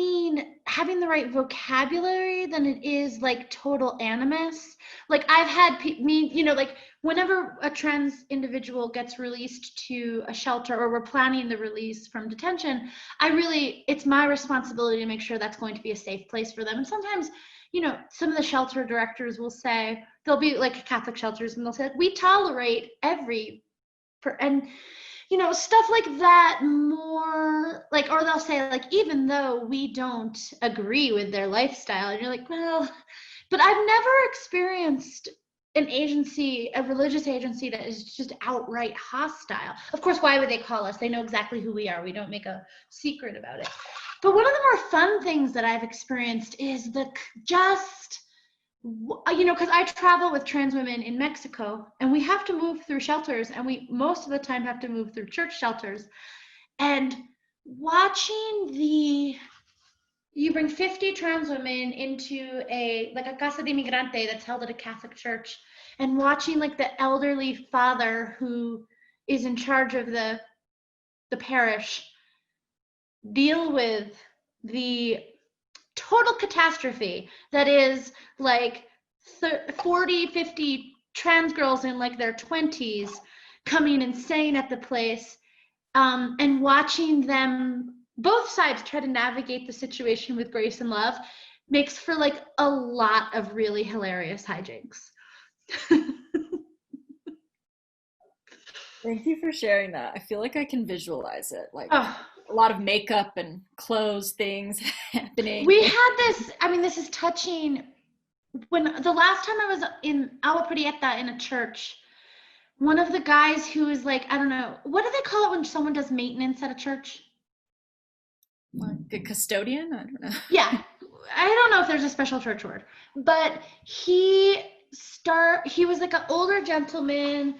Speaker 2: having the right vocabulary than it is like total animus. Like I've had like whenever a trans individual gets released to a shelter or we're planning the release from detention, it's my responsibility to make sure that's going to be a safe place for them. And sometimes, you know, some of the shelter directors will say, they'll be like Catholic shelters, and they'll say, we tolerate and you know, stuff like that, more like, or they'll say like, even though we don't agree with their lifestyle, and you're like, well, but I've never experienced an agency, a religious agency that is just outright hostile. Of course, why would they call us? They know exactly who we are. We don't make a secret about it. But one of the more fun things that I've experienced is because I travel with trans women in Mexico, and we have to move through shelters, and we most of the time have to move through church shelters. And watching you bring 50 trans women into a casa de Immigrante that's held at a Catholic church, and watching like the elderly father who is in charge of the parish deal with the total catastrophe that is like 40, 50 trans girls in like their 20s coming insane at the place, and watching them, both sides, try to navigate the situation with grace and love makes for like a lot of really hilarious hijinks.
Speaker 1: Thank you for sharing that. I feel like I can visualize it, like a lot of makeup and clothes things happening.
Speaker 2: We had this, this is touching. When the last time I was in Agua Prieta in a church, one of the guys who is like, I don't know, what do they call it when someone does maintenance at a church?
Speaker 1: Like a custodian? I don't know.
Speaker 2: Yeah, I don't know if there's a special church word, but he was like an older gentleman,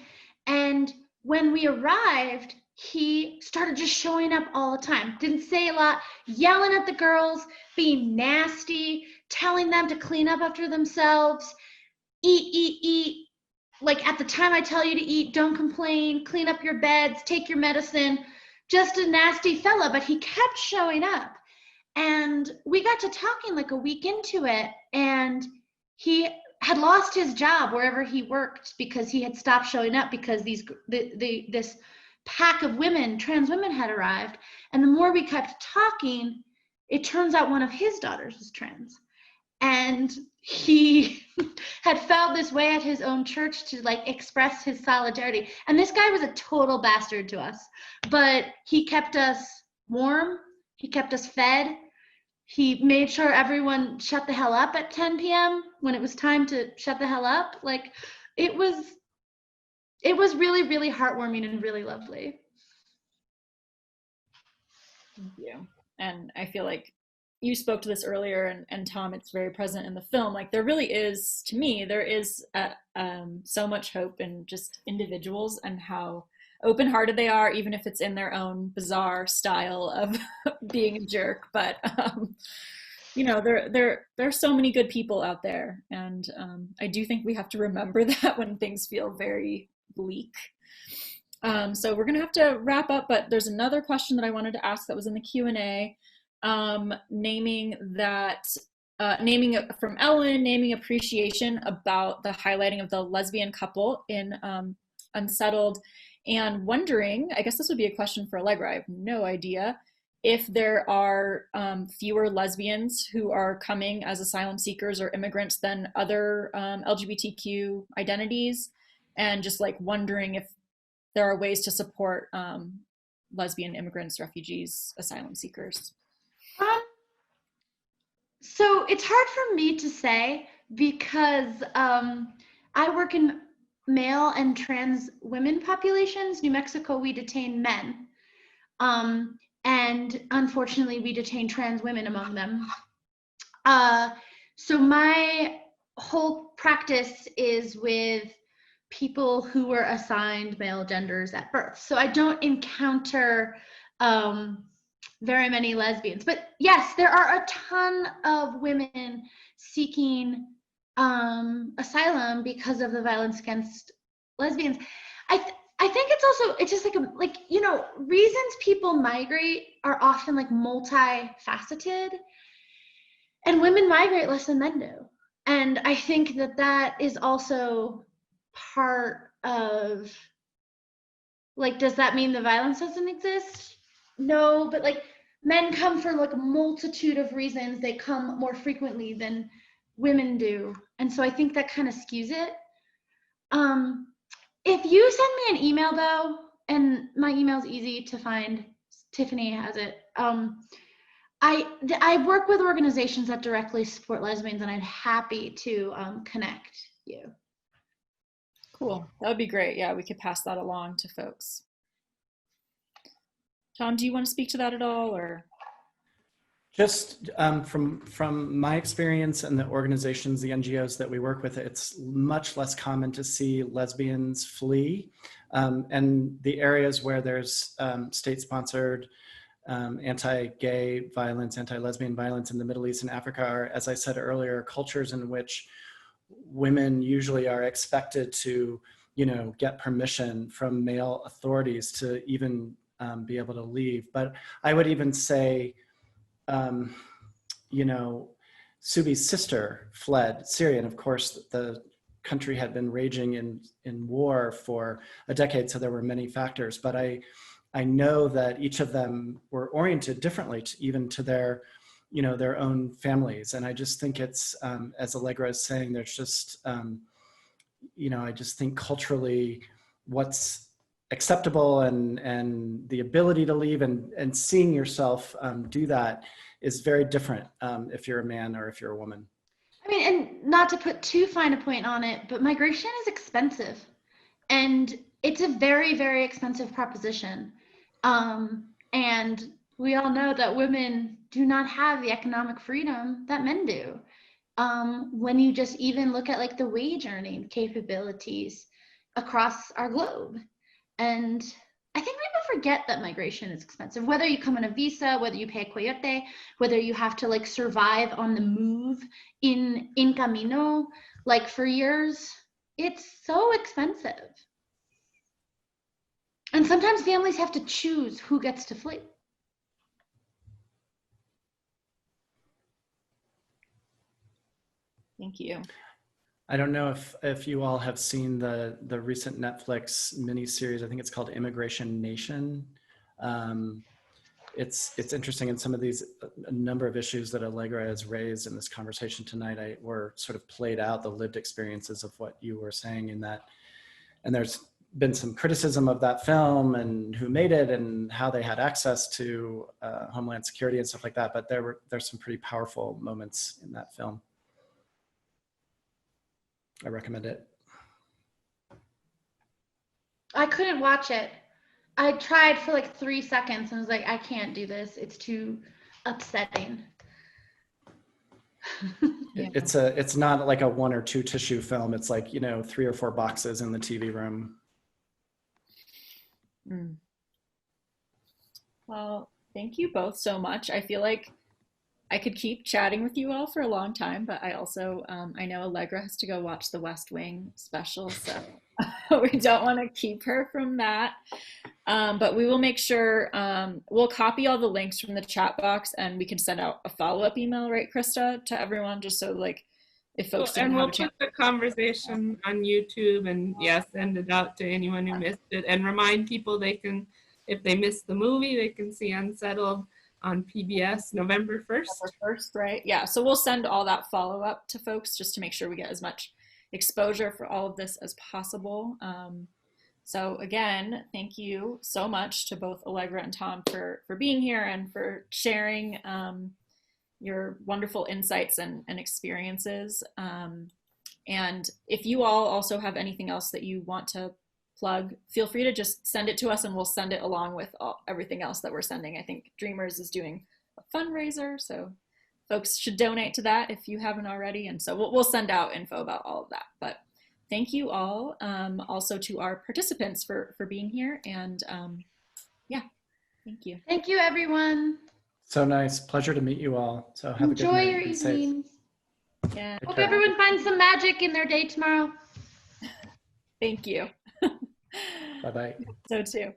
Speaker 2: and when we arrived, he started just showing up all the time. Didn't say a lot, yelling at the girls, being nasty, telling them to clean up after themselves, eat. Like, at the time I tell you to eat, don't complain, clean up your beds, take your medicine. Just a nasty fella, but he kept showing up. And we got to talking like a week into it, and he had lost his job wherever he worked because he had stopped showing up because this pack of women, trans women, had arrived. And the more we kept talking, it turns out one of his daughters is trans. And he had felt this way at his own church to like express his solidarity. And this guy was a total bastard to us, but he kept us warm. He kept us fed. He made sure everyone shut the hell up at 10 p.m. when it was time to shut the hell up. Like, it was really, really heartwarming and really lovely.
Speaker 1: Thank you. And I feel like you spoke to this earlier, and Tom, it's very present in the film. Like, there really is, to me, there is so much hope in just individuals and how open-hearted they are, even if it's in their own bizarre style of being a jerk. But there are so many good people out there, and I do think we have to remember that when things feel very bleak. So we're gonna have to wrap up, but there's another question that I wanted to ask that was in the Q&A. Naming from Ellen, naming appreciation about the highlighting of the lesbian couple in Unsettled, and wondering, I guess this would be a question for Allegra, I have no idea, if there are fewer lesbians who are coming as asylum seekers or immigrants than other LGBTQ identities, and just like wondering if there are ways to support lesbian immigrants, refugees, asylum seekers.
Speaker 2: So it's hard for me to say because I work in male and trans women populations. New Mexico, we detain men. And unfortunately, we detain trans women among them. So my whole practice is with people who were assigned male genders at birth. So I don't encounter very many lesbians. But yes, there are a ton of women seeking asylum because of the violence against lesbians. I think it's just like reasons people migrate are often like multifaceted, and women migrate less than men do. And I think that is also part of, like, does that mean the violence doesn't exist? No, but like men come for like a multitude of reasons. They come more frequently than women do. And so I think that kind of skews it. If you send me an email though, and my email's easy to find, Tiffany has it. I work with organizations that directly support lesbians, and I'm happy to connect you.
Speaker 1: Cool. That would be great. Yeah, we could pass that along to folks. Tom, do you want to speak to that at all, or?
Speaker 3: Just from my experience and the organizations, the NGOs that we work with, it's much less common to see lesbians flee. And the areas where there's state-sponsored anti-gay violence, anti-lesbian violence in the Middle East and Africa are, as I said earlier, cultures in which women usually are expected to, get permission from male authorities to even be able to leave. But I would even say, Subi's sister fled Syria, and of course the country had been raging in war for a decade, so there were many factors. But I know that each of them were oriented differently, even to their own families. And I just think it's, as Allegra is saying, there's just, I just think culturally what's acceptable and the ability to leave and seeing yourself do that is very different if you're a man or if you're a woman.
Speaker 2: I mean, and not to put too fine a point on it, but migration is expensive, and it's a very, very expensive proposition. And we all know that women do not have the economic freedom that men do. When you just even look at like the wage earning capabilities across our globe. And I think people forget that migration is expensive, whether you come on a visa, whether you pay a coyote, whether you have to like survive on the move in camino, like for years, it's so expensive. And sometimes families have to choose who gets to flee.
Speaker 1: Thank you.
Speaker 3: I don't know if you all have seen the recent Netflix miniseries. I think it's called Immigration Nation. It's interesting, and some of these, a number of issues that Allegra has raised in this conversation tonight were sort of played out, the lived experiences of what you were saying in that. And there's been some criticism of that film and who made it and how they had access to Homeland Security and stuff like that. But there's some pretty powerful moments in that film. I recommend it.
Speaker 2: I couldn't watch it. I tried for like 3 seconds and was like, I can't do this. It's too upsetting.
Speaker 3: It's not like a 1 or 2 tissue film. It's like, 3 or 4 boxes in the TV room.
Speaker 1: Well, thank you both so much. I feel like I could keep chatting with you all for a long time, but I also, I know Allegra has to go watch the West Wing special, so we don't want to keep her from that. But we will make sure, we'll copy all the links from the chat box and we can send out a follow-up email, right, Krista, to everyone, just so like, if folks didn't have a chance.
Speaker 4: And we'll put the conversation on YouTube and send it out to anyone who missed it, and remind people they can, if they missed the movie, they can see Unsettled on PBS November 1st.
Speaker 1: November 1st, right? Yeah, so we'll send all that follow-up to folks just to make sure we get as much exposure for all of this as possible. So again, thank you so much to both Allegra and Tom for being here and for sharing your wonderful insights and experiences. And if you all also have anything else that you want to plug, feel free to just send it to us and we'll send it along with everything else that we're sending. I think Dreamers is doing a fundraiser, so folks should donate to that if you haven't already. And so we'll send out info about all of that. But thank you all, also to our participants for being here. And yeah, thank you.
Speaker 2: Thank you, everyone.
Speaker 3: So nice. Pleasure to meet you all. So have a good
Speaker 2: Enjoy
Speaker 3: night.
Speaker 2: your evenings.
Speaker 1: Yeah.
Speaker 2: Hope everyone finds some magic in their day tomorrow.
Speaker 1: Thank you.
Speaker 3: Bye-bye.
Speaker 1: So too.